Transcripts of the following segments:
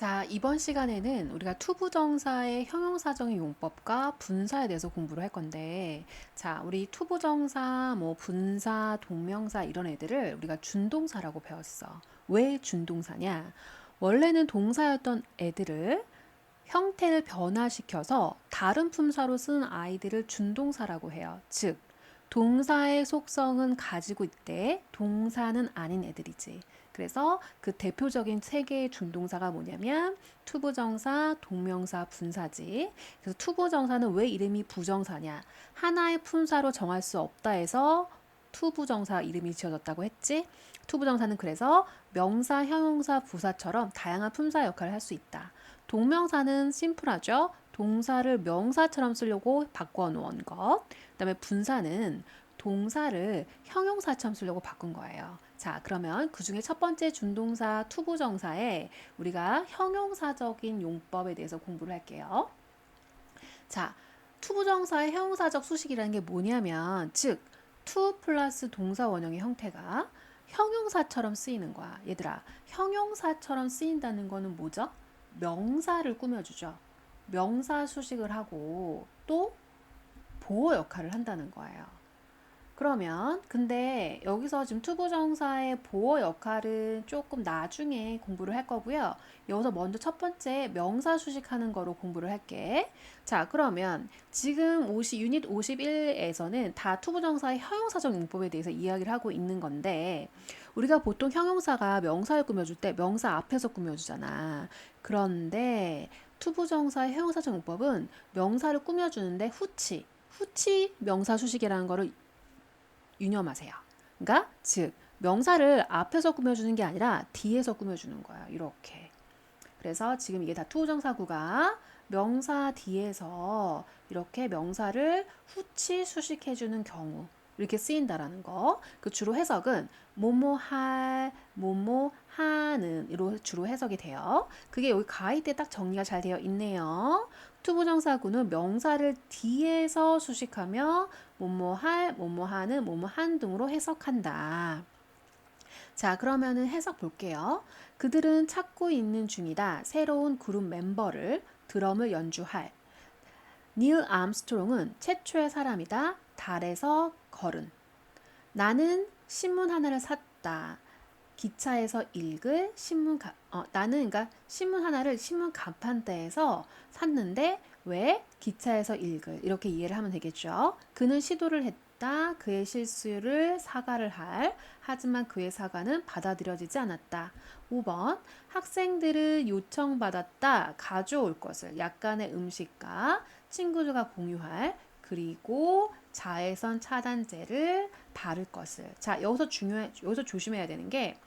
자, 이번 시간에는 우리가 투부정사의 형용사적인 용법과 분사에 대해서 공부를 할 건데, 자, 우리 투부정사, 뭐 분사, 동명사 이런 애들을 우리가 준동사라고 배웠어. 왜 준동사냐? 원래는 동사였던 애들을 형태를 변화시켜서 다른 품사로 쓴 아이들을 준동사라고 해요. 즉, 동사의 속성은 가지고 있대, 동사는 아닌 애들이지. 그래서 그 대표적인 세 개의 준동사가 뭐냐면 투부정사, 동명사, 분사지. 그래서 투부정사는 왜 이름이 부정사냐? 하나의 품사로 정할 수 없다 해서 투부정사 이름이 지어졌다고 했지. 투부정사는 그래서 명사, 형용사, 부사처럼 다양한 품사 역할을 할 수 있다. 동명사는 심플하죠. 동사를 명사처럼 쓰려고 바꿔놓은 것. 그다음에 분사는 동사를 형용사처럼 쓰려고 바꾼 거예요. 자, 그러면 그 중에 첫 번째 준동사 투부정사에 우리가 형용사적인 용법에 대해서 공부를 할게요. 자, 투부정사의 형용사적 수식이라는 게 뭐냐면, 즉, 투 플러스 동사 원형의 형태가 형용사처럼 쓰이는 거야. 얘들아, 형용사처럼 쓰인다는 거는 뭐죠? 명사를 꾸며주죠. 명사 수식을 하고 또 보호 역할을 한다는 거예요. 그러면 근데 여기서 지금 투부정사의 보호 역할은 조금 나중에 공부를 할 거고요. 여기서 먼저 첫 번째 명사 수식하는 거로 공부를 할게. 자, 그러면 지금 유닛 51에서는 다 투부정사의 형용사적 용법에 대해서 이야기를 하고 있는 건데, 우리가 보통 형용사가 명사를 꾸며줄 때 명사 앞에서 꾸며주잖아. 그런데 투부정사의 형용사적 용법은 명사를 꾸며주는데 후치 명사 수식이라는 거를 유념하세요. 그러니까 즉 명사를 앞에서 꾸며주는 게 아니라 뒤에서 꾸며주는 거예요. 이렇게. 그래서 지금 이게 다 투부정사구가 명사 뒤에서 이렇게 명사를 후치 수식해주는 경우 이렇게 쓰인다라는 거. 그 주로 해석은 뭐뭐 할, 뭐뭐 하는 이로 주로 해석이 돼요. 그게 여기 가이드에 딱 정리가 잘 되어 있네요. 투부정사구는 명사를 뒤에서 수식하며 뭐뭐 할, 뭐뭐 하는, 뭐뭐 한 등으로 해석한다. 자, 그러면은 해석 볼게요. 그들은 찾고 있는 중이다. 새로운 그룹 멤버를 드럼을 연주할. 닐 암스트롱은 최초의 사람이다. 달에서 걸은. 나는 신문 하나를 샀다. 기차에서 읽을 나는 그러니까 신문 하나를 신문 간판대에서 샀는데 왜 기차에서 읽을 이렇게 이해를 하면 되겠죠. 그는 시도를 했다. 그의 실수를 사과를 하지만 그의 사과는 받아들여지지 않았다. 5번 학생들을 요청받았다. 가져올 것을 약간의 음식과 친구들과 공유할 그리고 자외선 차단제를 바를 것을. 자, 여기서 조심해야 되는 게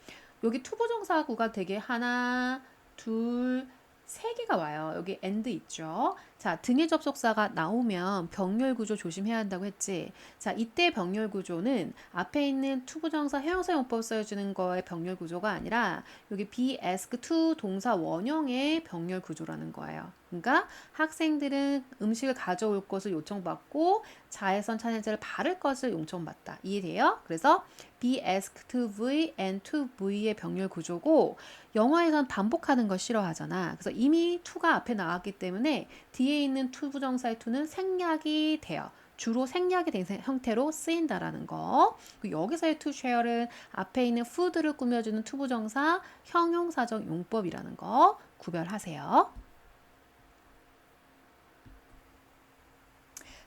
여기 투부정사구가 되게 하나, 둘, 세 개가 와요. 여기 and 있죠. 자, 등의 접속사가 나오면 병렬 구조 조심해야 한다고 했지. 자, 이때 병렬 구조는 앞에 있는 투부정사 형용사 용법 써주는 거의 병렬 구조가 아니라 여기 be, ask, to 동사 원형의 병렬 구조라는 거예요. 그러니까 학생들은 음식을 가져올 것을 요청받고 자외선 차단제를 바를 것을 요청받다. 이해돼요? 그래서 be asked to v and to v의 병렬 구조고 영어에선 반복하는 걸 싫어하잖아. 그래서 이미 to가 앞에 나왔기 때문에 뒤에 있는 투부정사의 to는 생략이 돼요. 주로 생략이 된 형태로 쓰인다라는 거. 여기서의 to share은 앞에 있는 food를 꾸며주는 투부정사 형용사적 용법이라는 거 구별하세요.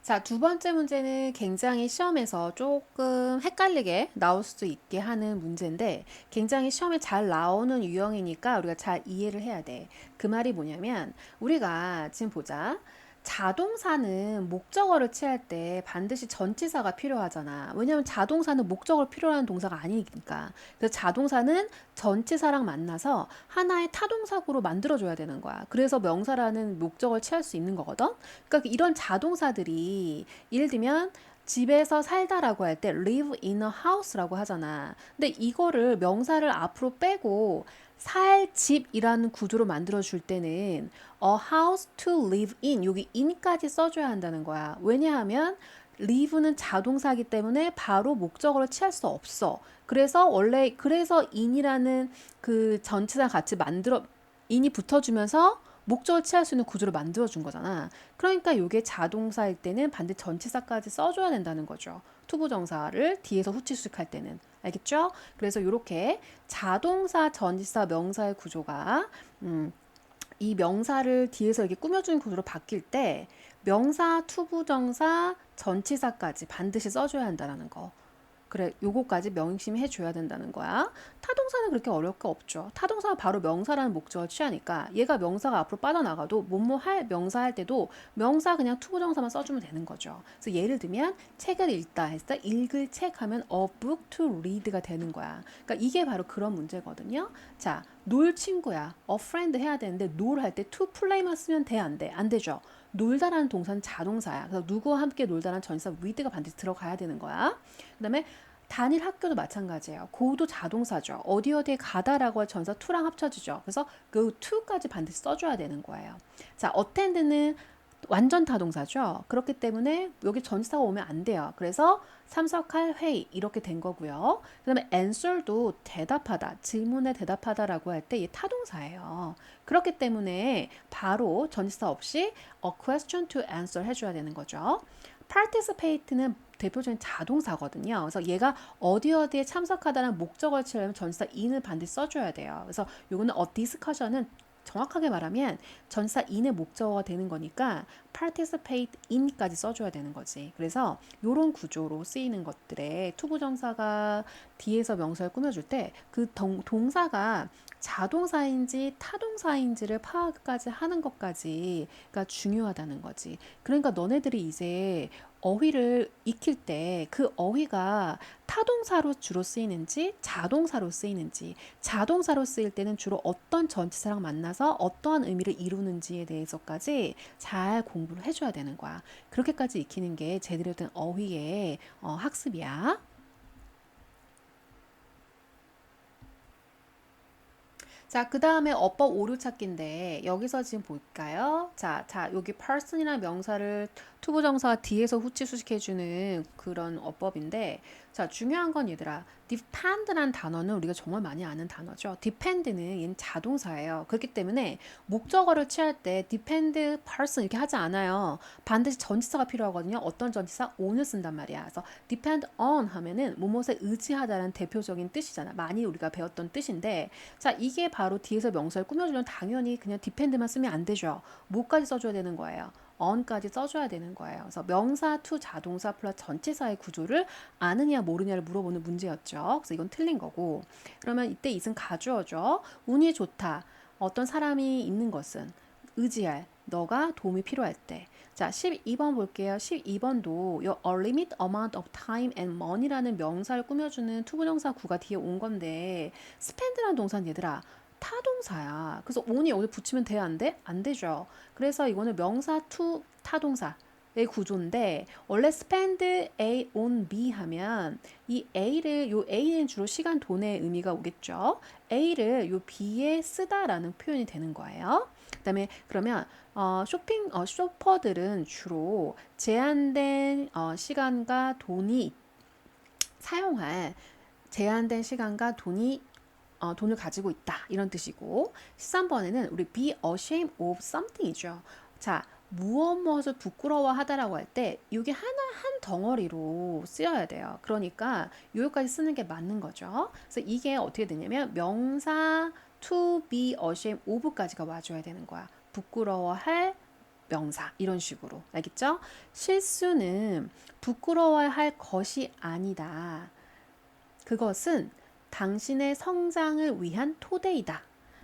자, 두 번째 문제는 굉장히 시험에서 조금 헷갈리게 나올 수도 있게 하는 문제인데 굉장히 시험에 잘 나오는 유형이니까 우리가 잘 이해를 해야 돼. 그 말이 뭐냐면 우리가 지금 보자. 자동사는 목적어를 취할 때 반드시 전치사가 필요하잖아. 왜냐면 자동사는 목적어를 필요로 하는 동사가 아니니까. 그래서 자동사는 전치사랑 만나서 하나의 타동사구로 만들어줘야 되는 거야. 그래서 명사라는 목적어를 취할 수 있는 거거든. 그러니까 이런 자동사들이 예를 들면 집에서 살다라고 할 때 live in a house라고 하잖아. 근데 이거를 명사를 앞으로 빼고 살 집이라는 구조로 만들어 줄 때는 a house to live in 여기 in까지 써줘야 한다는 거야. 왜냐하면 live는 자동사이기 때문에 바로 목적어를 취할 수 없어. 그래서 in이라는 그 전치사 같이 in이 붙어주면서 목적을 취할 수 있는 구조를 만들어준 거잖아. 그러니까 이게 자동사일 때는 반드시 전치사까지 써줘야 된다는 거죠. 투부정사를 뒤에서 후치수식할 때는. 알겠죠? 그래서 이렇게 자동사, 전치사, 명사의 구조가 이 명사를 뒤에서 이렇게 꾸며주는 구조로 바뀔 때 명사, 투부정사, 전치사까지 반드시 써줘야 한다는 거. 그래, 요거까지 명심해 줘야 된다는 거야. 타동사는 그렇게 어려울 게 없죠. 타동사가 바로 명사라는 목적을 취하니까 얘가 명사가 앞으로 빠져나가도 뭐뭐 할 명사 할 때도 명사 그냥 투부정사만 써주면 되는 거죠. 그래서 예를 들면 책을 읽다 했을 때 읽을 책 하면 a book to read가 되는 거야. 그러니까 이게 바로 그런 문제거든요. 자, 놀 친구야. a friend 해야 되는데 놀 할 때 to play만 쓰면 돼, 안 돼? 안 되죠. 놀다라는 동사는 자동사야. 그래서 누구와 함께 놀다라는 전치사 with가 반드시 들어가야 되는 거야. 그 다음에 단일 학교도 마찬가지예요. go도 자동사죠. 어디 어디에 가다라고 할 전사 to랑 합쳐지죠. 그래서 go to까지 반드시 써줘야 되는 거예요. 자, attend는 완전 타동사죠. 그렇기 때문에 여기 전치사가 오면 안 돼요. 그래서 참석할 회의 이렇게 된 거고요. 그 다음에 answer도 대답하다, 질문에 대답하다라고 할 때 이 타동사예요. 그렇기 때문에 바로 전치사 없이 a question to answer 해줘야 되는 거죠. participate는 대표적인 자동사거든요. 그래서 얘가 어디 어디에 참석하다는 목적을 취하려면 전치사 in을 반드시 써줘야 돼요. 그래서 요거는 a discussion은 정확하게 말하면 전치사 in의 목적어가 되는 거니까 participate in까지 써줘야 되는 거지. 그래서 이런 구조로 쓰이는 것들에 투부정사가 뒤에서 명사를 꾸며줄 때 그 동사가 자동사인지 타동사인지를 파악까지 하는 것까지가 중요하다는 거지. 그러니까 너네들이 이제 어휘를 익힐 때 그 어휘가 타동사로 주로 쓰이는지 자동사로 쓰이는지 자동사로 쓰일 때는 주로 어떤 전치사랑 만나서 어떠한 의미를 이루는지에 대해서까지 잘 공부를 해줘야 되는 거야. 그렇게까지 익히는 게 제대로 된 어휘의 학습이야. 자, 그 다음에 어법 오류 찾기인데 여기서 지금 볼까요? 자, 여기 person이라는 명사를 투부정사가 뒤에서 후치 수식해주는 그런 어법인데 자, 중요한 건 얘들아 depend라는 단어는 우리가 정말 많이 아는 단어죠. depend는 얘는 자동사예요. 그렇기 때문에 목적어를 취할 때 depend person 이렇게 하지 않아요. 반드시 전치사가 필요하거든요. 어떤 전치사? on을 쓴단 말이야. 그래서 depend on 하면은 무엇에 의지하다는 대표적인 뜻이잖아. 많이 우리가 배웠던 뜻인데 자, 이게 바로 뒤에서 명사를 꾸며주려면 당연히 그냥 depend만 쓰면 안 되죠. 뭐까지 써줘야 되는 거예요? on까지 써줘야 되는 거예요. 그래서 명사 to 자동사 플러스 전치사의 구조를 아느냐 모르냐를 물어보는 문제였죠. 그래서 이건 틀린 거고. 그러면 이때 이승 가주어죠. 운이 좋다. 어떤 사람이 있는 것은 의지할 너가 도움이 필요할 때. 자, 12번 볼게요. 12번도 요 a limit amount of time and money라는 명사를 꾸며주는 투부정사 구가 뒤에 온 건데 spend라는 동사는 얘들아 타동사야. 그래서 on이 여기 붙이면 돼, 안 돼? 안 되죠. 그래서 이거는 명사 to 타동사의 구조인데 원래 spend A on B 하면 이 A를 요 A는 주로 시간 돈의 의미가 오겠죠. A를 요 B에 쓰다라는 표현이 되는 거예요. 그다음에 그러면 쇼퍼들은 주로 제한된 시간과 돈이 사용할 제한된 시간과 돈을 가지고 있다 이런 뜻이고 13번에는 우리 be ashamed of something이죠. 자, 무엇을 부끄러워하다라고 할 때 이게 하나 한 덩어리로 쓰여야 돼요. 그러니까 여기까지 쓰는 게 맞는 거죠. 그래서 이게 어떻게 되냐면 명사 to be ashamed of까지가 와줘야 되는 거야. 부끄러워할 명사 이런 식으로 알겠죠? 실수는 부끄러워할 것이 아니다. 그것은 당신의 성장을 위한 토대이다.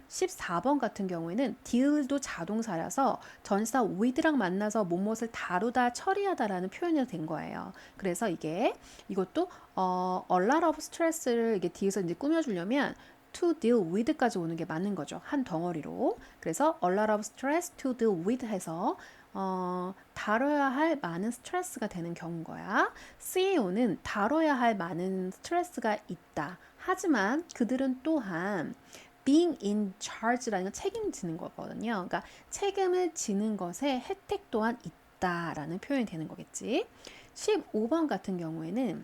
14번 같은 경우에는 deal도 자동사라서 전사 with랑 만나서 무엇을 다루다, 처리하다라는 표현이 된 거예요. 그래서 이것도 a lot of stress를 이게 뒤에서 이제 꾸며주려면 to deal with까지 오는 게 맞는 거죠. 한 덩어리로. 그래서 a lot of stress to deal with 해서 다뤄야 할 많은 스트레스가 되는 경우인 거야. CEO는 다뤄야 할 많은 스트레스가 있다. 하지만 그들은 또한 being in charge라는 건 책임지는 거거든요. 그러니까 책임을 지는 것에 혜택 또한 있다라는 표현이 되는 거겠지. 15번 같은 경우에는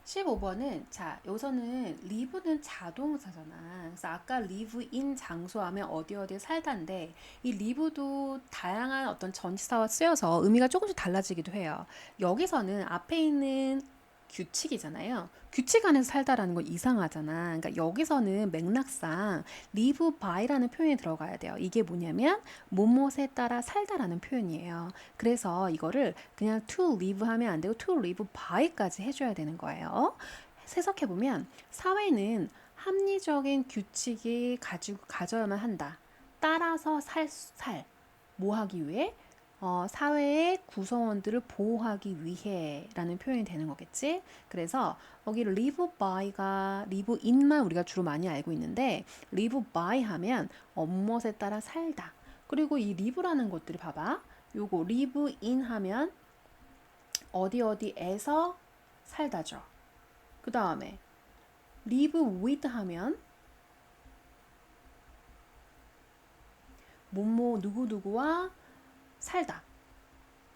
15번은 자, 여기서는 live는 자동사잖아. 그래서 아까 live in 장소 하면 어디 어디에 살다인데 이 live도 다양한 어떤 전치사와 쓰여서 의미가 조금씩 달라지기도 해요. 여기서는 앞에 있는 규칙이잖아요. 규칙 안에서 살다라는 건 이상하잖아. 그러니까 여기서는 맥락상 live by라는 표현이 들어가야 돼요. 이게 뭐냐면 뭐뭇에 따라 살다라는 표현이에요. 그래서 이거를 그냥 to live 하면 안 되고 to live by까지 해줘야 되는 거예요. 해석해보면 사회는 합리적인 규칙이 가져야만 한다. 따라서 뭐 하기 위해? 사회의 구성원들을 보호하기 위해라는 표현이 되는 거겠지? 그래서 여기 live by가 live in만 우리가 주로 많이 알고 있는데 live by 하면 무엇에 따라 살다. 그리고 이 live라는 것들이 봐봐. 요거 live in 하면 어디 어디에서 살다죠. 그 다음에 live with 하면 뭐뭐 누구누구와 살다.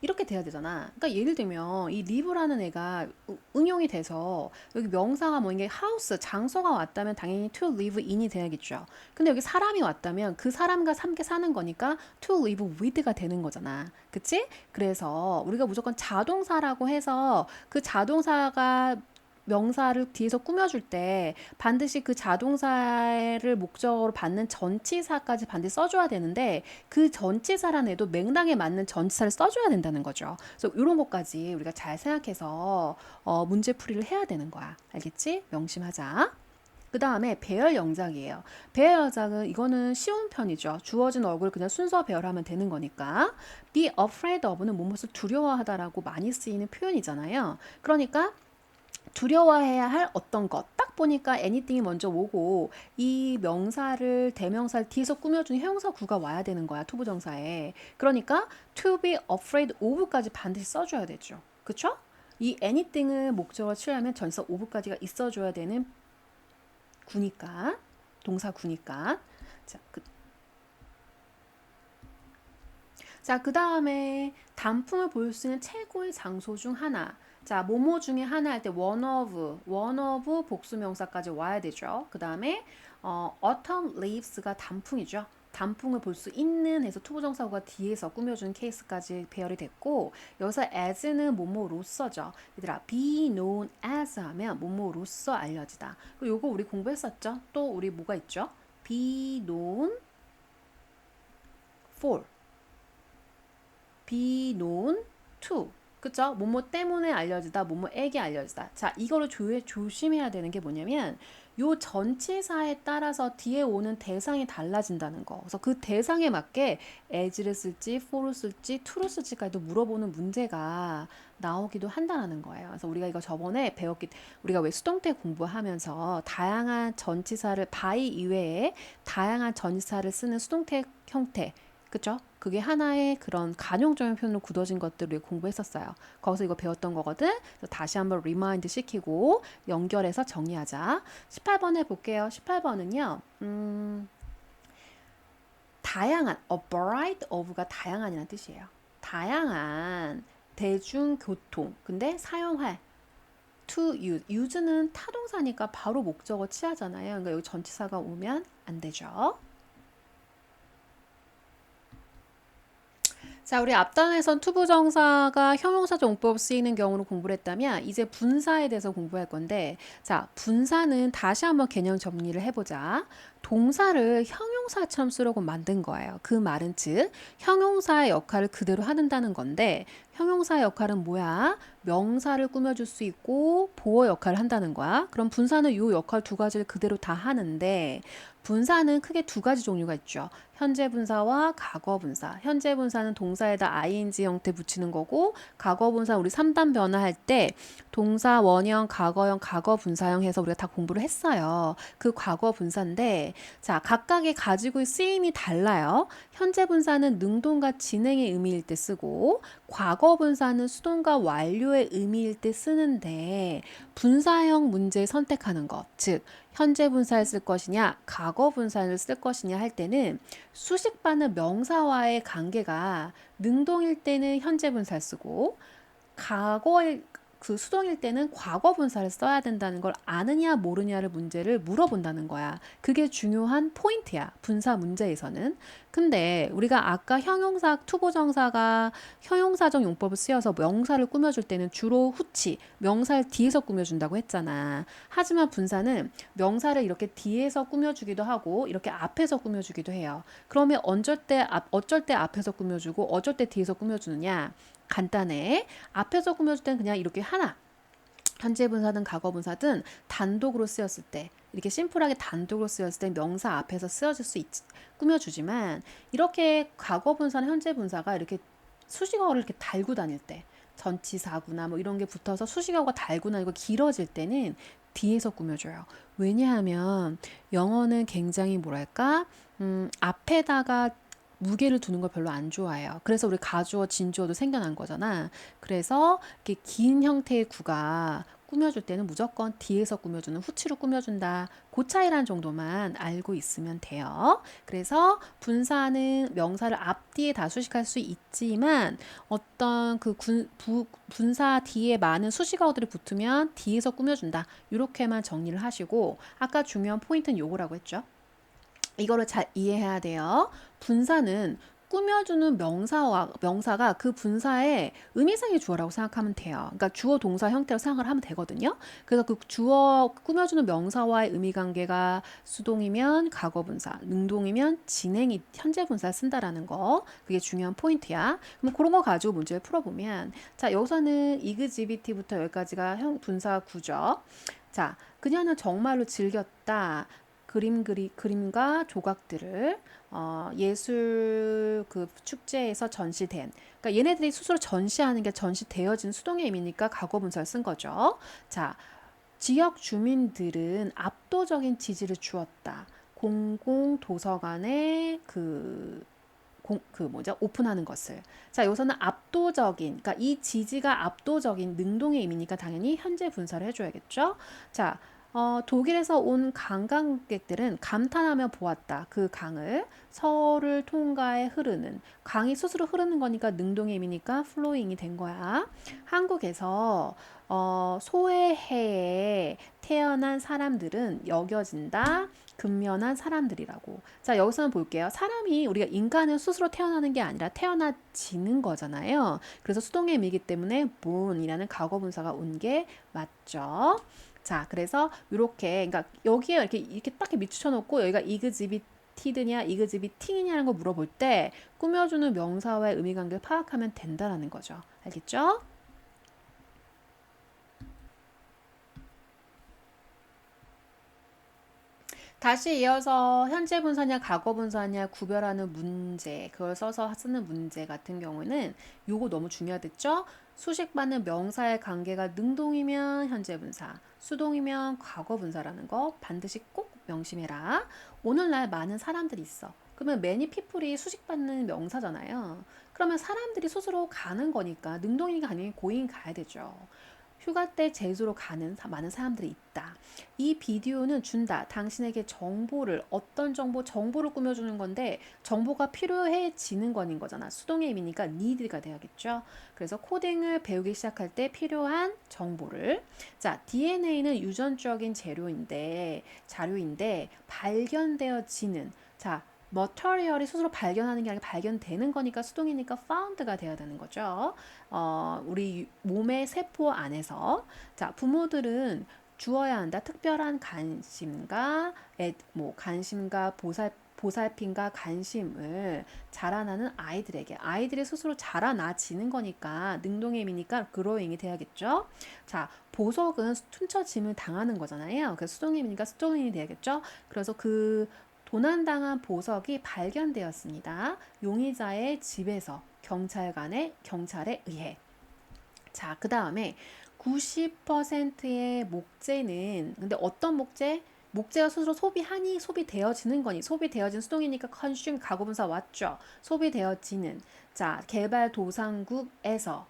이렇게 돼야 되잖아. 그러니까 예를 들면 이 live라는 애가 응용이 돼서 여기 명사가 뭐 이게 house, 장소가 왔다면 당연히 to live in이 돼야겠죠. 근데 여기 사람이 왔다면 그 사람과 함께 사는 거니까 to live with가 되는 거잖아. 그치? 그래서 우리가 무조건 자동사라고 해서 그 자동사가 명사를 뒤에서 꾸며줄 때 반드시 그 자동사를 목적으로 받는 전치사까지 반드시 써줘야 되는데 그 전치사란 애도 맥락에 맞는 전치사를 써줘야 된다는 거죠. 그래서 이런 것까지 우리가 잘 생각해서 문제풀이를 해야 되는 거야. 알겠지? 명심하자. 그 다음에 배열 영작이에요. 배열 영작은 이거는 쉬운 편이죠. 주어진 얼굴 그냥 순서 배열하면 되는 거니까. be afraid of는 무엇을 두려워하다라고 많이 쓰이는 표현이잖아요. 그러니까 두려워해야 할 어떤 것. 딱 보니까 anything이 먼저 오고 이 명사를 대명사를 뒤에서 꾸며준 형용사 구가 와야 되는 거야. 투부정사에. 그러니까 to be afraid of까지 반드시 써줘야 되죠. 그쵸? 이 anything을 목적으로 취하면 전치사 of까지가 있어줘야 되는 구니까. 동사 구니까. 그 다음에 단풍을 볼 수 있는 최고의 장소 중 하나. 자, 뭐뭐 중에 하나 할 때 one of 복수명사까지 와야 되죠. 그 다음에 autumn leaves가 단풍이죠. 단풍을 볼 수 있는 해서 투부정사구가 뒤에서 꾸며주는 케이스까지 배열이 됐고 여기서 as는 뭐뭐로서죠. 얘들아 be known as 하면 뭐뭐로서 알려지다. 그리고 요거 우리 공부했었죠. 또 우리 뭐가 있죠? be known for be known to 그쵸? 뭐뭐 때문에 알려지다, 뭐뭐에게 알려지다. 자, 이거를 조심해야 되는 게 뭐냐면 요 전치사에 따라서 뒤에 오는 대상이 달라진다는 거. 그래서 그 대상에 맞게 as를 쓸지, for를 쓸지, to를 쓸지까지도 물어보는 문제가 나오기도 한다는 거예요. 그래서 우리가 이거 저번에 우리가 왜 수동태 공부하면서 다양한 전치사를 by 이외에 다양한 전치사를 쓰는 수동태 형태 그쵸? 그게 하나의 그런 간용적인 표현으로 굳어진 것들을 공부했었어요. 거기서 이거 배웠던 거거든. 그래서 다시 한번 리마인드 시키고 연결해서 정리하자. 18번 해볼게요. 18번은요. 다양한, a variety of가 다양한이라는 뜻이에요. 다양한 대중교통. 근데 사용할 to use. use는 타동사니까 바로 목적어 취하잖아요. 그러니까 여기 전치사가 오면 안 되죠. 자, 우리 앞단에선 투부정사가 형용사적 용법 쓰이는 경우로 공부를 했다면 이제 분사에 대해서 공부할 건데 자, 분사는 다시 한번 개념 정리를 해보자. 동사를 형용사처럼 쓰려고 만든 거예요. 그 말은 즉 형용사의 역할을 그대로 하는다는 건데 형용사의 역할은 뭐야? 명사를 꾸며줄 수 있고 보호 역할을 한다는 거야. 그럼 분사는 이 역할 두 가지를 그대로 다 하는데 분사는 크게 두 가지 종류가 있죠. 현재 분사와 과거 분사. 현재 분사는 동사에다 ing 형태 붙이는 거고 과거 분사 우리 3단 변화할 때 동사 원형, 과거형, 과거 분사형 해서 우리가 다 공부를 했어요. 그 과거 분사인데 자, 각각의 가지고 쓰임이 달라요. 현재 분사는 능동과 진행의 의미일 때 쓰고 과거 분사는 수동과 완료의 의미일 때 쓰는데 분사형 문제 선택하는 것, 즉 현재 분사를 쓸 것이냐 과거 분사를 쓸 것이냐 할 때는 수식받는 명사와의 관계가 능동일 때는 현재 분사를 쓰고 과거의 그 수동일 때는 과거 분사를 써야 된다는 걸 아느냐 모르냐를 문제를 물어본다는 거야. 그게 중요한 포인트야. 분사 문제에서는. 근데 우리가 아까 형용사 투부정사가 형용사적 용법을 쓰여서 명사를 꾸며줄 때는 주로 후치, 명사를 뒤에서 꾸며준다고 했잖아. 하지만 분사는 명사를 이렇게 뒤에서 꾸며주기도 하고 이렇게 앞에서 꾸며주기도 해요. 그러면 어쩔 때 앞에서 꾸며주고 어쩔 때 뒤에서 꾸며주느냐? 간단해. 앞에서 꾸며줄 때는 그냥 이렇게 하나. 현재 분사든 과거 분사든 단독으로 쓰였을 때 이렇게 심플하게 단독으로 쓰였을 때 명사 앞에서 쓰여질 수 꾸며주지만 이렇게 과거 분사나 현재 분사가 이렇게 수식어를 이렇게 달고 다닐 때 전치사구나 뭐 이런 게 붙어서 수식어가 달고 다니고 길어질 때는 뒤에서 꾸며줘요. 왜냐하면 영어는 굉장히 뭐랄까 앞에다가 무게를 두는 걸 별로 안 좋아해요. 그래서 우리 가주어, 진주어도 생겨난 거잖아. 그래서 이렇게 긴 형태의 구가 꾸며줄 때는 무조건 뒤에서 꾸며주는 후치로 꾸며준다. 그 차이란 정도만 알고 있으면 돼요. 그래서 분사는 명사를 앞뒤에 다 수식할 수 있지만 어떤 그 분사 뒤에 많은 수식어들이 붙으면 뒤에서 꾸며준다. 이렇게만 정리를 하시고 아까 중요한 포인트는 요거라고 했죠. 이거를 잘 이해해야 돼요. 분사는 꾸며주는 명사가 그 분사의 의미상의 주어라고 생각하면 돼요. 그러니까 주어 동사 형태로 생각을 하면 되거든요. 그래서 그 주어 꾸며주는 명사와의 의미 관계가 수동이면 과거 분사, 능동이면 진행이 현재 분사를 쓴다라는 거. 그게 중요한 포인트야. 그럼 그런 거 가지고 문제를 풀어보면 자, 여기서는 이그지비티부터 여기까지가 분사 구죠. 자, 그녀는 정말로 즐겼다. 그림과 조각들을 예술 그 축제에서 전시된 그러니까 얘네들이 스스로 전시하는 게 전시되어진 수동의 의미니까 과거 분사를 쓴 거죠. 자, 지역 주민들은 압도적인 지지를 주었다. 공공도서관에 오픈하는 것을. 자, 여기서는 압도적인, 그러니까 이 지지가 압도적인 능동의 의미니까 당연히 현재 분사를 해줘야겠죠. 자, 독일에서 온 관광객들은 감탄하며 보았다. 그 강을 서를 통과해 흐르는 강이 스스로 흐르는 거니까 능동의 의미니까 flowing이 된 거야. 한국에서 소외해에 태어난 사람들은 여겨진다. 근면한 사람들이라고. 자, 여기서는 볼게요. 사람이 우리가 인간은 스스로 태어나는 게 아니라 태어나지는 거잖아요. 그래서 수동의 의미이기 때문에 born이라는 과거 분사가 온 게 맞죠. 자, 그래서 이렇게 그러니까 여기에 이렇게 딱 밑추쳐 놓고 여기가 이그지비티드냐 이그지비팅이냐는 거 물어볼 때 꾸며주는 명사와의 의미 관계를 파악하면 된다라는 거죠. 알겠죠? 다시 이어서 현재 분사냐 과거 분사냐 구별하는 문제 그걸 써서 쓰는 문제 같은 경우는 요거 너무 중요하겠죠? 수식받는 명사의 관계가 능동이면 현재 분사, 수동이면 과거 분사라는 거 반드시 꼭 명심해라. 오늘날 많은 사람들이 있어. 그러면 many people이 수식받는 명사잖아요. 그러면 사람들이 스스로 가는 거니까 능동이니까 당연히 고잉 가야 되죠. 휴가 때 제주로 가는 많은 사람들이 있다. 이 비디오는 준다. 당신에게 정보를 어떤 정보를 꾸며주는 건데 정보가 필요해지는 거인 거잖아. 수동의 의미니까 need가 돼야겠죠. 그래서 코딩을 배우기 시작할 때 필요한 정보를 자 DNA는 유전적인 자료인데 발견되어지는 자 머터리얼이 스스로 발견하는 게 아니라 발견되는 거니까 수동이니까 found가 돼야 되는 거죠. 우리 몸의 세포 안에서 자 부모들은 주어야 한다. 특별한 관심과 보살핌과 관심을 자라나는 아이들에게 아이들이 스스로 자라나지는 거니까 능동의 의미니까 growing이 돼야겠죠. 자 보석은 훔쳐짐을 당하는 거잖아요. 그래서 수동의 의미니까 수동이 돼야겠죠. 그래서 그 도난당한 보석이 발견되었습니다. 용의자의 집에서 경찰에 의해. 자, 그 다음에 90%의 목재는 근데 어떤 목재? 목재가 스스로 소비되어지는 거니 소비되어진 수동이니까 consume 가구분사 왔죠. 소비되어지는 자 개발도상국에서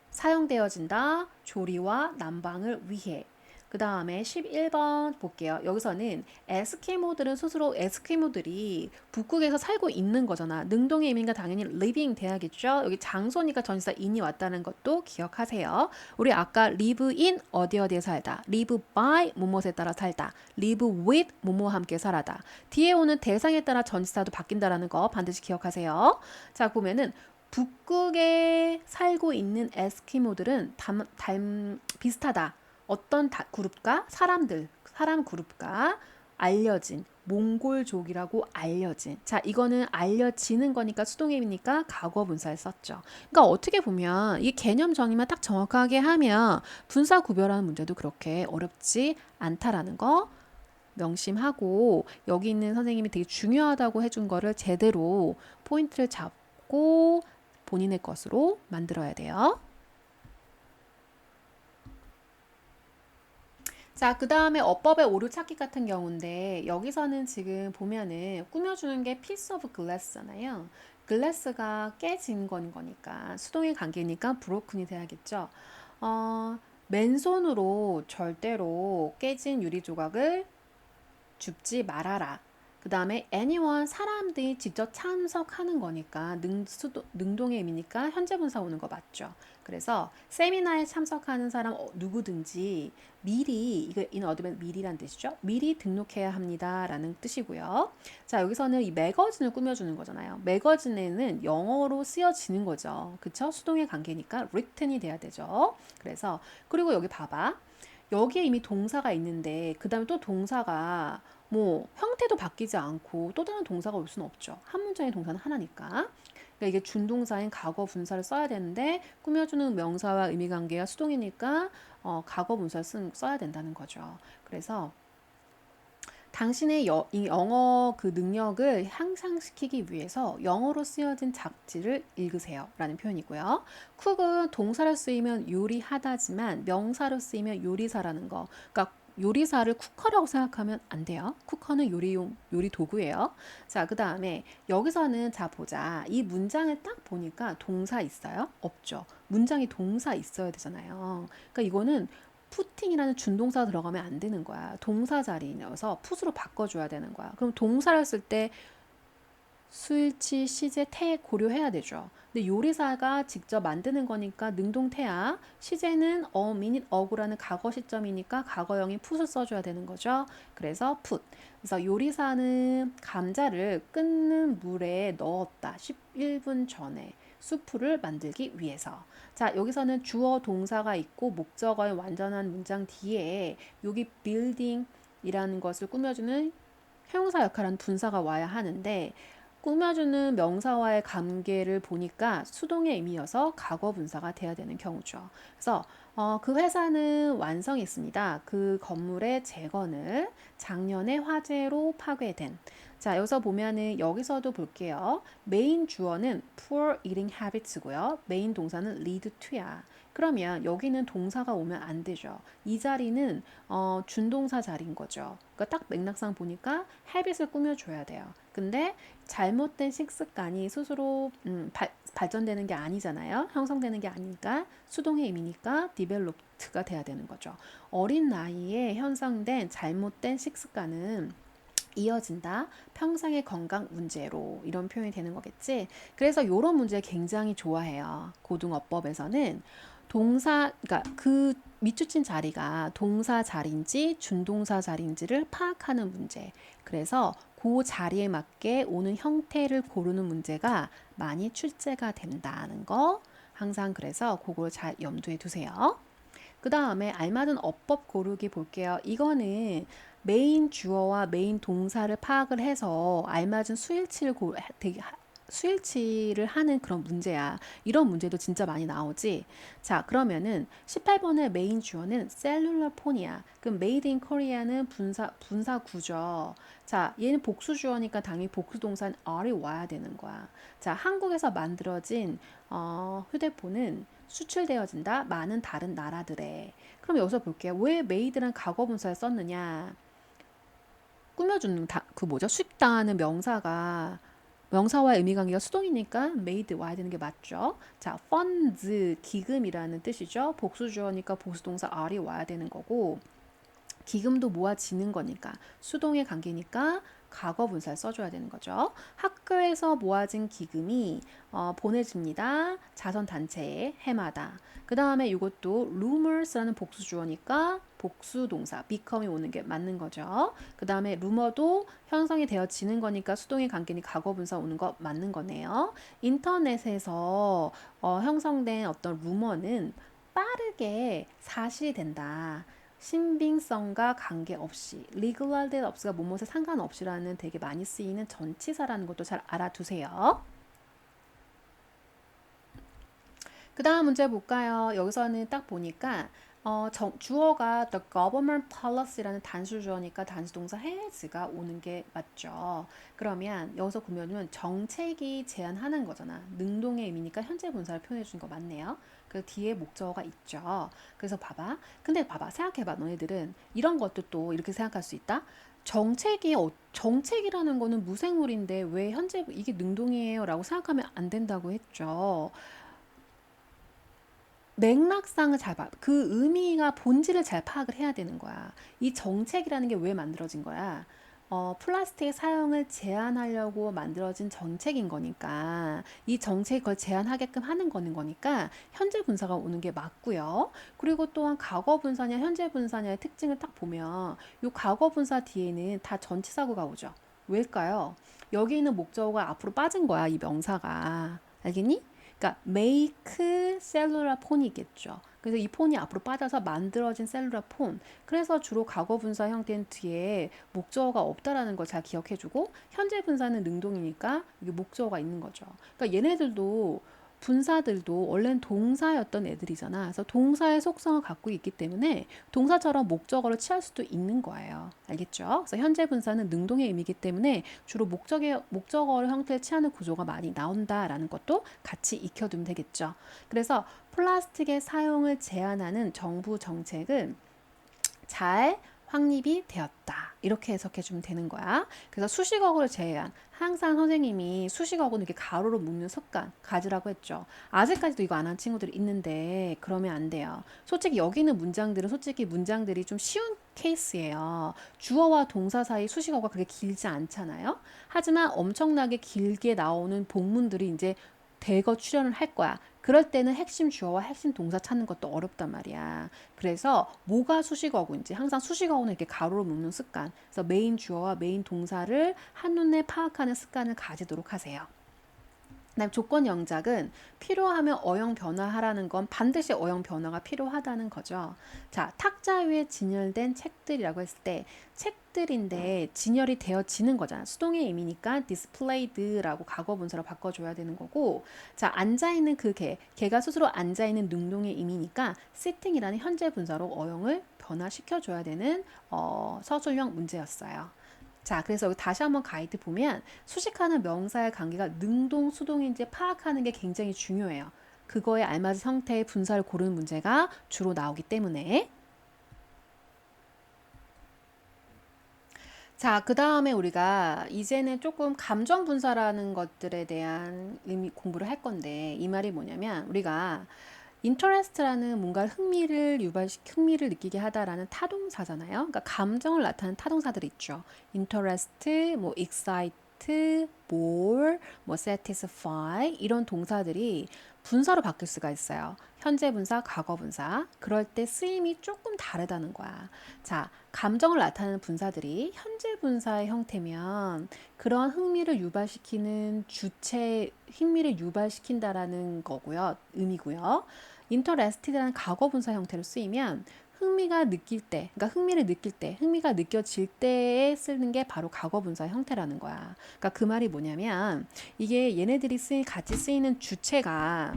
사용되어진다. 조리와 난방을 위해 그 다음에 11번 볼게요. 여기서는 에스키모들은 스스로 에스키모들이 북극에서 살고 있는 거잖아. 능동의 의미가 당연히 living 돼야겠죠. 여기 장소니까 전치사 in이 왔다는 것도 기억하세요. 우리 아까 live in 어디 어디에 살다, live by 뭐뭐에 따라 살다, live with 뭐뭐와 함께 살아다. 뒤에 오는 대상에 따라 전치사도 바뀐다라는 거 반드시 기억하세요. 자, 보면은 북극에 살고 있는 에스키모들은 비슷하다. 어떤 그룹과 사람 그룹과 알려진 몽골족이라고 알려진. 자, 이거는 알려지는 거니까 수동의미니까 과거 분사를 썼죠. 그러니까 어떻게 보면 이 개념 정의만 딱 정확하게 하면 분사 구별하는 문제도 그렇게 어렵지 않다라는 거 명심하고, 여기 있는 선생님이 되게 중요하다고 해준 거를 제대로 포인트를 잡고 본인의 것으로 만들어야 돼요. 자, 그 다음에 어법의 오류 찾기 같은 경우인데, 여기서는 지금 보면은 꾸며주는 게 piece of glass잖아요. 글래스가 깨진 건 거니까 수동의 관계니까 broken이 돼야겠죠. 맨손으로 절대로 깨진 유리 조각을 줍지 말아라. 그 다음에 anyone, 사람들이 직접 참석하는 거니까 능동의 의미니까 현재 분사 오는 거 맞죠. 그래서 세미나에 참석하는 사람 누구든지 미리, 이거 in advance 미리란 뜻이죠. 미리 등록해야 합니다 라는 뜻이고요. 자, 여기서는 이 매거진을 꾸며주는 거잖아요. 매거진에는 영어로 쓰여지는 거죠. 그쵸? 수동의 관계니까 written이 돼야 되죠. 그래서 그리고 여기 봐봐. 여기에 이미 동사가 있는데 그 다음에 또 동사가 뭐 형태도 바뀌지 않고 또 다른 동사가 올 수는 없죠. 한 문장의 동사는 하나니까. 그러니까 이게 준동사인 과거 분사를 써야 되는데 꾸며주는 명사와 의미관계가 수동이니까 과거 분사를 써야 된다는 거죠. 그래서 당신의 이 영어 그 능력을 향상시키기 위해서 영어로 쓰여진 잡지를 읽으세요 라는 표현이고요. 쿡은 동사로 쓰이면 요리하다지만 명사로 쓰이면 요리사라는 거. 그러니까 요리사를 쿠커라고 생각하면 안 돼요. 쿠커는 요리 도구예요. 자, 그 다음에 여기서는 자 보자. 이 문장을 딱 보니까 동사 있어요? 없죠. 문장이 동사 있어야 되잖아요. 그러니까 이거는 푸팅이라는 준동사 들어가면 안 되는 거야. 동사 자리여서 풋으로 바꿔줘야 되는 거야. 그럼 동사를 쓸 때 수일치, 시제, 태 고려해야 되죠. 근데 요리사가 직접 만드는 거니까 능동태야. 시제는 minute ago라는 과거 시점이니까 과거형인 풋을 써줘야 되는 거죠. 그래서 put. 그래서 요리사는 감자를 끓는 물에 넣었다. 11분 전에. 수프를 만들기 위해서. 자, 여기서는 주어 동사가 있고 목적어의 완전한 문장 뒤에 여기 building이라는 것을 꾸며주는 형용사 역할은 분사가 와야 하는데, 꾸며주는 명사와의 관계를 보니까 수동의 의미여서 과거 분사가 돼야 되는 경우죠. 그래서 그 회사는 완성했습니다. 그 건물의 재건을 작년에 화재로 파괴된. 자, 여기서 보면은 여기서도 볼게요. 메인 주어는 poor eating habits고요. 메인 동사는 lead to야. 그러면 여기는 동사가 오면 안 되죠. 이 자리는 준동사 자리인 거죠. 그러니까 딱 맥락상 보니까 habit을 꾸며줘야 돼요. 근데 잘못된 식습관이 스스로 발전되는 게 아니잖아요. 형성되는 게 아니니까 수동의 의미니까 developed가 돼야 되는 거죠. 어린 나이에 형성된 잘못된 식습관은 이어진다. 평생의 건강 문제로 이런 표현이 되는 거겠지. 그래서 이런 문제 굉장히 좋아해요. 고등어법에서는 동사, 그러니까 그 밑줄친 자리가 동사 자리인지 준동사 자리인지를 파악하는 문제. 그래서 그 자리에 맞게 오는 형태를 고르는 문제가 많이 출제가 된다는 거. 항상 그래서 그걸 잘 염두에 두세요. 그 다음에 알맞은 어법 고르기 볼게요. 이거는 메인 주어와 메인 동사를 파악을 해서 알맞은 수일치를 하는 그런 문제야. 이런 문제도 진짜 많이 나오지. 자, 그러면은 18번의 메인 주어는 셀룰러 폰이야. 그럼 made in Korea는 분사 구죠. 자, 얘는 복수 주어니까 당연히 복수 동사는 are이 와야 되는 거야. 자, 한국에서 만들어진 휴대폰은 수출되어진다. 많은 다른 나라들에. 그럼 여기서 볼게요. 왜 made란 과거 분사를 썼느냐? 꾸며주는 그 뭐죠? 수입당하는 명사와 의미 관계가 수동이니까 made 와야 되는 게 맞죠. 자, funds 기금이라는 뜻이죠. 복수 주어니까 복수 동사 are이 와야 되는 거고, 기금도 모아지는 거니까 수동의 관계니까 과거 분사를 써줘야 되는 거죠. 학교에서 모아진 기금이 보내집니다. 자선단체에 해마다. 그 다음에 이것도 rumors라는 복수 주어니까 복수 동사 become이 오는 게 맞는 거죠. 그 다음에 rumor도 형성이 되어지는 거니까 수동의 관계니 과거 분사 오는 거 맞는 거네요. 인터넷에서 형성된 어떤 루머는 빠르게 사실이 된다. 신빙성과 관계없이 legality 없이가 뭐뭐에 상관없이라는 되게 많이 쓰이는 전치사라는 것도 잘 알아두세요. 그 다음 문제 볼까요? 여기서는 딱 보니까 주어가 the government policy라는 단수 주어니까 단수 동사 has가 오는 게 맞죠. 그러면 여기서 보면은 정책이 제안하는 거잖아. 능동의 의미니까 현재 분사를 표현해 주는 거 맞네요. 그 뒤에 목적어가 있죠. 그래서 봐봐. 근데 봐봐. 생각해봐. 너네들은 이런 것도 또 이렇게 생각할 수 있다. 정책이라는 거는 무생물인데 왜 현재 이게 능동이에요? 라고 생각하면 안 된다고 했죠. 맥락상을 잘 봐. 그 의미가 본질을 잘 파악을 해야 되는 거야. 이 정책이라는 게 왜 만들어진 거야? 플라스틱의 사용을 제한하려고 만들어진 정책인 거니까 이 정책이 그걸 제한하게끔 하는 거니까 현재 분사가 오는 게 맞고요. 그리고 또한 과거 분사냐 현재 분사냐의 특징을 딱 보면 이 과거 분사 뒤에는 다 전치사구가 오죠. 왜일까요? 여기 있는 목적어가 앞으로 빠진 거야, 이 명사가. 알겠니? 그러니까 make 셀룰라 폰이겠죠. 그래서 이 폰이 앞으로 빠져서 만들어진 셀룰라 폰. 그래서 주로 과거 분사 형태는 뒤에 목적어가 없다라는 걸 잘 기억해주고 현재 분사는 능동이니까 이게 목적어가 있는 거죠. 그러니까 얘네들도 분사들도 원래는 동사였던 애들이잖아. 그래서 동사의 속성을 갖고 있기 때문에 동사처럼 목적어를 취할 수도 있는 거예요. 알겠죠? 그래서 현재 분사는 능동의 의미이기 때문에 주로 목적어를 형태를 취하는 구조가 많이 나온다라는 것도 같이 익혀두면 되겠죠. 그래서 플라스틱의 사용을 제한하는 정부 정책은 잘 확립이 되었다. 이렇게 해석해주면 되는 거야. 그래서 수식어구를 제외한 항상 선생님이 수식어구는 이렇게 가로로 묶는 습관 가지라고 했죠. 아직까지도 이거 안 한 친구들이 있는데 그러면 안 돼요. 솔직히 여기 있는 문장들은 솔직히 문장들이 좀 쉬운 케이스예요. 주어와 동사 사이 수식어가 그렇게 길지 않잖아요. 하지만 엄청나게 길게 나오는 본문들이 이제 대거 출연을 할 거야. 그럴 때는 핵심 주어와 핵심 동사 찾는 것도 어렵단 말이야. 그래서 뭐가 수식어구인지 항상 수식어구는 이렇게 가로로 묶는 습관. 그래서 메인 주어와 메인 동사를 한눈에 파악하는 습관을 가지도록 하세요. 그다음 조건 영작은 필요하면 어용 변화하라는 건 반드시 어용 변화가 필요하다는 거죠. 자, 탁자 위에 진열된 책들이라고 했을 때 책들인데 진열이 되어지는 거잖아. 수동의 의미니까 displayed라고 과거 분사로 바꿔줘야 되는 거고, 자, 앉아있는 그 걔가 스스로 앉아있는 능동의 의미니까 sitting이라는 현재 분사로 어용을 변화시켜줘야 되는 서술형 문제였어요. 자, 그래서 여기 다시 한번 가이드 보면 수식하는 명사의 관계가 능동, 수동인지 파악하는 게 굉장히 중요해요. 그거에 알맞은 형태의 분사를 고르는 문제가 주로 나오기 때문에. 자, 그 다음에 우리가 이제는 조금 감정 분사라는 것들에 대한 의미 공부를 할 건데 이 말이 뭐냐면 우리가 interest라는 뭔가 흥미를 느끼게 하다라는 타동사잖아요. 그러니까 감정을 나타내는 타동사들이 있죠. interest, 뭐 excite, bore, 뭐 satisfy 이런 동사들이 분사로 바뀔 수가 있어요. 현재 분사, 과거 분사. 그럴 때 쓰임이 조금 다르다는 거야. 자, 감정을 나타내는 분사들이 현재 분사의 형태면 그런 흥미를 유발시킨다라는 거고요. 의미고요. interested라는 과거 분사 형태로 쓰이면 흥미가 느낄 때, 그러니까 흥미가 느껴질 때에 쓰는 게 바로 과거 분사 형태라는 거야. 그러니까 그 말이 뭐냐면 이게 얘네들이 같이 쓰이는 주체가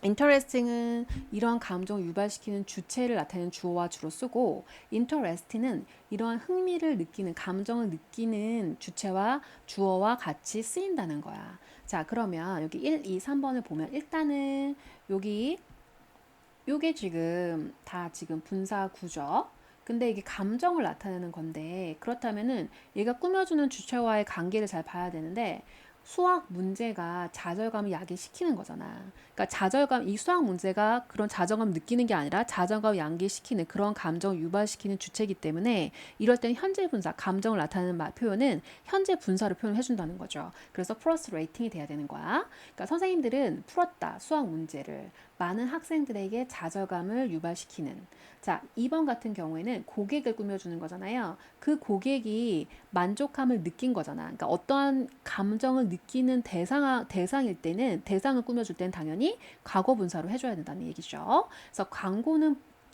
interesting은 이러한 감정을 유발시키는 주체를 나타내는 주어와 주로 쓰고 interest는 이러한 흥미를 느끼는 감정을 느끼는 주체와 주어와 같이 쓰인다는 거야. 자, 그러면 여기 1, 2, 3번을 보면 일단은 요게 지금 다 지금 분사 구조. 근데 이게 감정을 나타내는 건데 그렇다면은 얘가 꾸며주는 주체와의 관계를 잘 봐야 되는데 수학 문제가 좌절감을 야기시키는 거잖아. 그러니까 이 수학 문제가 그런 좌절감을 느끼는 게 아니라 좌절감을 야기시키는 그런 감정을 유발시키는 주체이기 때문에 이럴 때는 현재 분사, 감정을 나타내는 표현은 현재 분사로 표현을 해준다는 거죠. 그래서 프러스트레이팅이 돼야 되는 거야. 그러니까 선생님들은 풀었다, 수학 문제를. 많은 학생들에게 좌절감을 유발시키는. 자, 2번 같은 경우에는 고객을 꾸며주는 거잖아요. 그 고객이 만족함을 느낀 거잖아. 그러니까 어떠한 감정을 느끼는 대상일 때는, 대상을 꾸며줄 때는 당연히 과거 분사로 해줘야 된다는 얘기죠. 그래서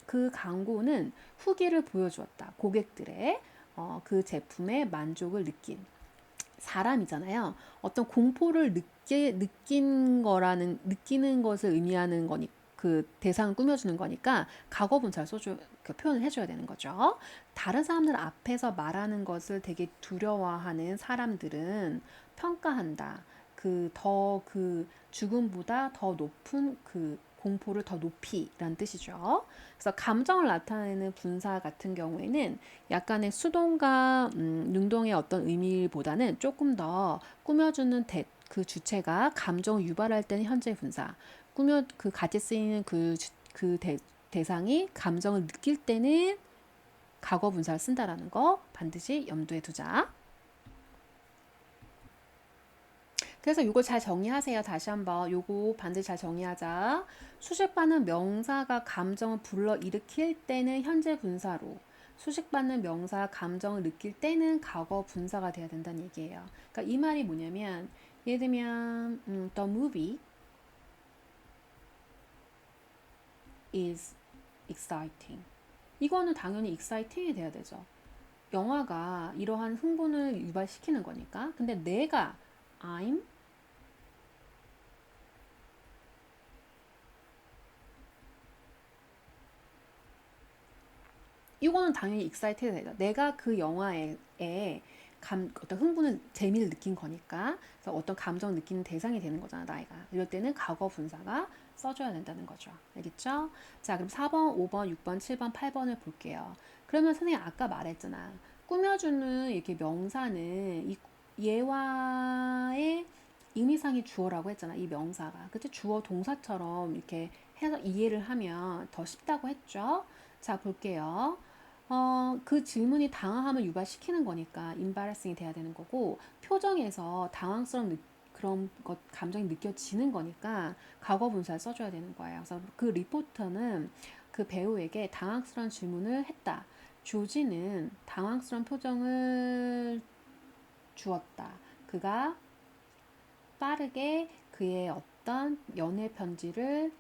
그 광고는 후기를 보여주었다. 고객들의 그 제품의 만족을 느낀 사람이잖아요. 어떤 공포를 느끼는 것을 의미하는 거니까. 그 대상을 꾸며주는 거니까 과거 분사를 그 표현을 해줘야 되는 거죠. 다른 사람들 앞에서 말하는 것을 되게 두려워하는 사람들은 평가한다. 그 죽음보다 더 높은 그 공포를 더 높이라는 뜻이죠. 그래서 감정을 나타내는 분사 같은 경우에는 약간의 수동과 능동의 어떤 의미보다는 조금 더 꾸며주는 그 주체가 감정을 유발할 때는 현재 분사, 그 같이 쓰이는 대상이 감정을 느낄 때는 과거 분사를 쓴다라는 거 반드시 염두에 두자. 그래서 이거 잘 정리하세요. 다시 한번 요거 반드시 잘 정리하자. 수식받는 명사가 감정을 불러일으킬 때는 현재 분사로, 수식받는 명사가 감정을 느낄 때는 과거 분사가 돼야 된다는 얘기예요. 그러니까 이 말이 뭐냐면, 예를 들면 the movie is exciting. 이거는 당연히 exciting이 돼야 되죠. 영화가 이러한 흥분을 유발시키는 거니까. 근데 내가 I'm 이거는 당연히 excited 되죠. 내가 그 영화에 어떤 흥분을, 재미를 느낀 거니까. 그래서 어떤 감정을 느끼는 대상이 되는 거잖아, 나이가. 이럴 때는 과거 분사가 써줘야 된다는 거죠. 알겠죠? 자, 그럼 4번, 5번, 6번, 7번, 8번을 볼게요. 그러면 선생님 아까 말했잖아. 꾸며주는 이렇게 명사는 이 예화의 의미상의 주어라고 했잖아. 이 명사가. 그치? 주어 동사처럼 이렇게 해서 이해를 하면 더 쉽다고 했죠? 자, 볼게요. 그 질문이 당황함을 유발시키는 거니까 embarrassing이 돼야 되는 거고, 표정에서 당황스러운 그런 감정이 느껴지는 거니까 과거 분사를 써줘야 되는 거예요. 그래서 그 리포터는 그 배우에게 당황스러운 질문을 했다. 조지는 당황스러운 표정을 주었다. 그가 빠르게 그의 어떤 연애 편지를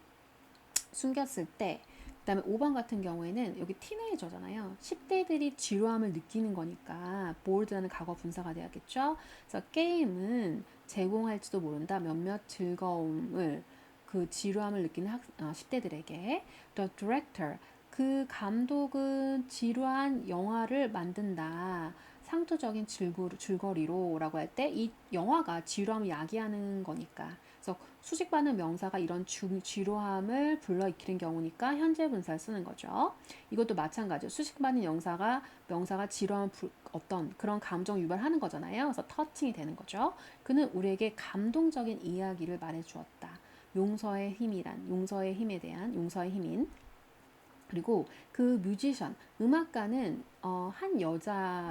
숨겼을 때. 그 다음에 5번 같은 경우에는 여기 티네이저잖아요. 10대들이 지루함을 느끼는 거니까 bored라는 과거 분사가 돼야겠죠. 그래서 게임은 제공할지도 모른다. 몇몇 즐거움을, 그 지루함을 느끼는 10대들에게. The director, 그 감독은 지루한 영화를 만든다. 상투적인 줄거리로 라고 할 때 이 영화가 지루함을 야기하는 거니까. 그래서 수식받는 명사가 이런 지루함을 불러일으키는 경우니까 현재 분사를 쓰는 거죠. 이것도 마찬가지로 수식받는 명사가 지루함을 어떤 그런 감정 유발하는 거잖아요. 그래서 터칭이 되는 거죠. 그는 우리에게 감동적인 이야기를 말해주었다. 용서의 힘에 대한 용서의 힘인. 그리고 그 뮤지션, 음악가는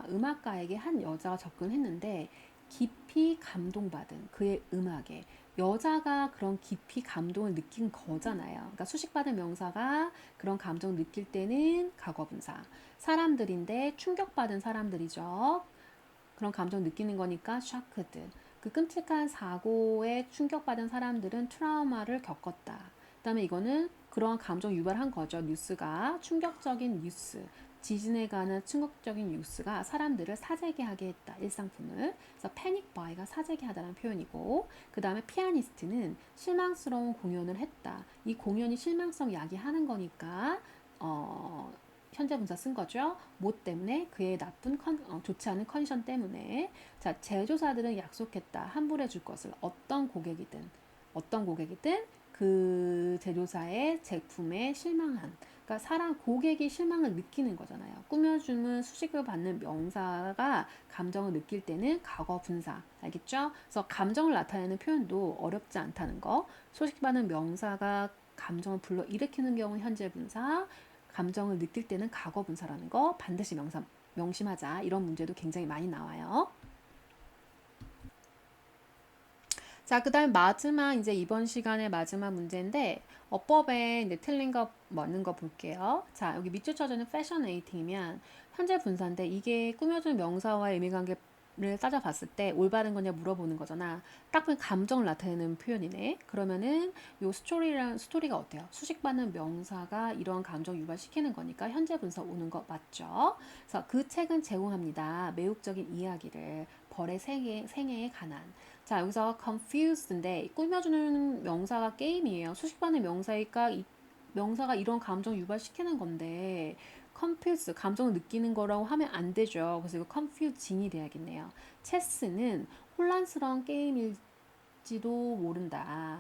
음악가에게 한 여자가 접근했는데 깊이 감동받은 그의 음악에, 여자가 그런 깊이 감동을 느낀 거잖아요. 그러니까 수식받은 명사가 그런 감정을 느낄 때는 과거분사. 사람들인데 충격받은 사람들이죠. 그런 감정 느끼는 거니까 shocked. 그 끔찍한 사고에 충격받은 사람들은 트라우마를 겪었다. 그다음에 이거는 그런 감정 유발한 거죠. 뉴스가 충격적인 뉴스. 지진에 관한 충격적인 뉴스가 사람들을 사재게 하게 했다. 일상품을. 그래서 패닉 바이가 사재게 하다는 표현이고, 그 다음에 피아니스트는 실망스러운 공연을 했다. 이 공연이 실망성 야기하는 거니까 현재 분사 쓴 거죠. 뭐 때문에? 그의 좋지 않은 컨디션 때문에. 자, 제조사들은 약속했다. 환불해 줄 것을. 어떤 고객이든 그 제조사의 제품에 실망한. 그러니까 그러니까 사람 고객이 실망을 느끼는 거잖아요. 꾸며주는 수식을 받는 명사가 감정을 느낄 때는 과거 분사. 알겠죠? 그래서 감정을 나타내는 표현도 어렵지 않다는 거. 수식받는 명사가 감정을 불러일으키는 경우는 현재 분사, 감정을 느낄 때는 과거 분사라는 거 반드시 명심하자. 이런 문제도 굉장히 많이 나와요. 자, 그다음 마지막 이제 이번 시간의 마지막 문제인데 어법에 이제 틀린 거 맞는 거 볼게요. 자, 여기 밑줄 쳐주는 패셔네이팅이면 현재 분사인데 이게 꾸며준 명사와의 의미관계를 따져봤을 때 올바른 거냐 물어보는 거잖아. 딱 보면 감정을 나타내는 표현이네. 그러면은 요 스토리가 어때요? 수식받는 명사가 이런 감정 유발시키는 거니까 현재 분사 오는 거 맞죠? 그래서 그 책은 제공합니다. 매혹적인 이야기를 벌의 생애에 관한. 자, 여기서 confused인데 꾸며주는 명사가 게임이에요. 수식받는 명사니까 이 명사가 이런 감정 유발시키는 건데 confuse, 감정을 느끼는 거라고 하면 안 되죠. 그래서 이거 confuseding이 돼야겠네요. 체스는 혼란스러운 게임일지도 모른다.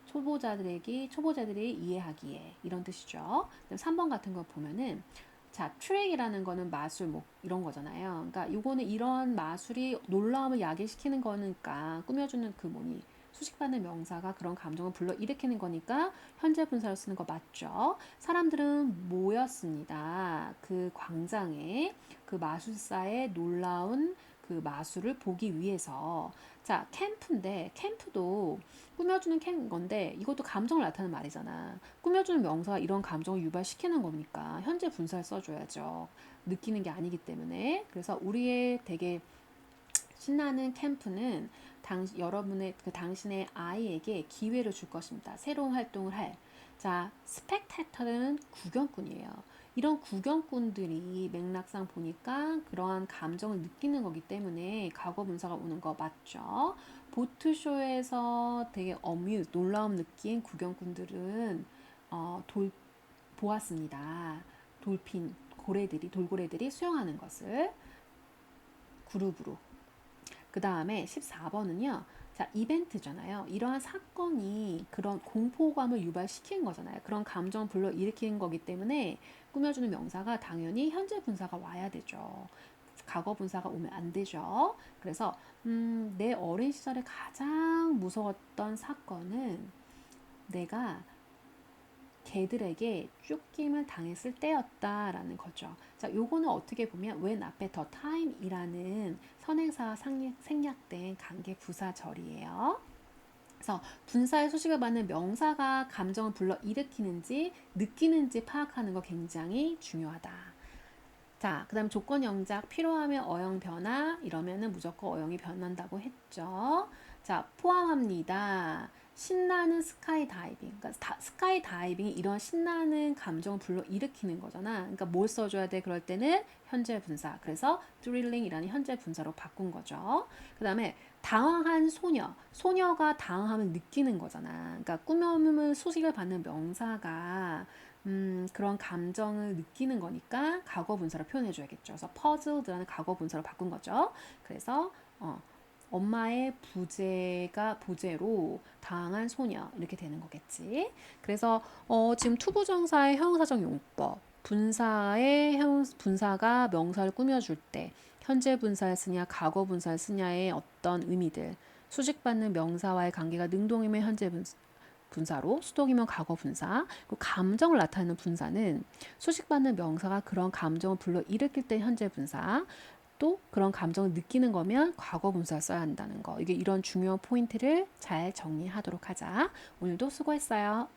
초보자들이 이해하기에 이런 뜻이죠. 3번 같은 거 보면은 자, 트릭이라는 거는 마술 뭐 이런 거잖아요. 그러니까 요거는 이런 마술이 놀라움을 야기시키는 거니까 꾸며주는 그 뭐니 수식받는 명사가 그런 감정을 불러일으키는 거니까 현재 분사를 쓰는 거 맞죠? 사람들은 모였습니다. 그 광장에 그 마술사의 놀라운 그 마술을 보기 위해서. 자, 캠프인데 캠프도 꾸며주는 건데 이것도 감정을 나타내는 말이잖아. 꾸며주는 명사가 이런 감정을 유발시키는 거니까 현재 분사를 써줘야죠. 느끼는 게 아니기 때문에. 그래서 우리의 되게 신나는 캠프는 여러분의 당신의 아이에게 기회를 줄 것입니다. 새로운 활동을 할. 자, 스펙테터는 구경꾼이에요. 이런 구경꾼들이 맥락상 보니까 그러한 감정을 느끼는 거기 때문에 과거 분사가 오는 거 맞죠? 보트쇼에서 되게 놀라움 느낀 구경꾼들은 보았습니다. 돌고래들이 수영하는 것을 그룹으로. 그 다음에 14번은요. 자, 이벤트잖아요. 이러한 사건이 그런 공포감을 유발시킨 거잖아요. 그런 감정을 불러일으키는 거기 때문에 꾸며주는 명사가 당연히 현재 분사가 와야 되죠. 과거 분사가 오면 안 되죠. 그래서 내 어린 시절에 가장 무서웠던 사건은 내가 개들에게 쫓김을 당했을 때였다라는 거죠. 자, 요거는 어떻게 보면 when 앞에 the time이라는 선행사와 생략된 관계 부사절이에요. 그래서 분사의 소식을 받는 명사가 감정을 불러일으키는지 느끼는지 파악하는 거 굉장히 중요하다. 자, 그 다음 조건 영작 필요하면 어영 변화 이러면은 무조건 어영이 변한다고 했죠. 자, 포함합니다. 신나는 스카이 다이빙. 그러니까 스카이 다이빙이 이런 신나는 감정을 불러일으키는 거잖아. 그러니까 뭘 써줘야 돼? 그럴 때는 현재 분사. 그래서 thrilling이라는 현재 분사로 바꾼 거죠. 그 다음에 당황한 소녀가 당황함을 느끼는 거잖아. 그러니까 꾸며물 소식을 받는 명사가 그런 감정을 느끼는 거니까 과거 분사로 표현해 줘야겠죠. 그래서 puzzled라는 과거 분사로 바꾼 거죠. 그래서 엄마의 부재로 당한 소녀 이렇게 되는 거겠지. 그래서 지금 투부정사의 형용사적 용법, 분사가 명사를 꾸며줄 때 현재 분사를 쓰냐 과거 분사를 쓰냐의 어떤 의미들, 수식받는 명사와의 관계가 능동이면 현재 분사로, 수동이면 과거 분사, 그리고 감정을 나타내는 분사는 수식받는 명사가 그런 감정을 불러일으킬 때 현재 분사, 또 그런 감정을 느끼는 거면 과거 분사를 써야 한다는 거. 이게 이런 중요한 포인트를 잘 정리하도록 하자. 오늘도 수고했어요.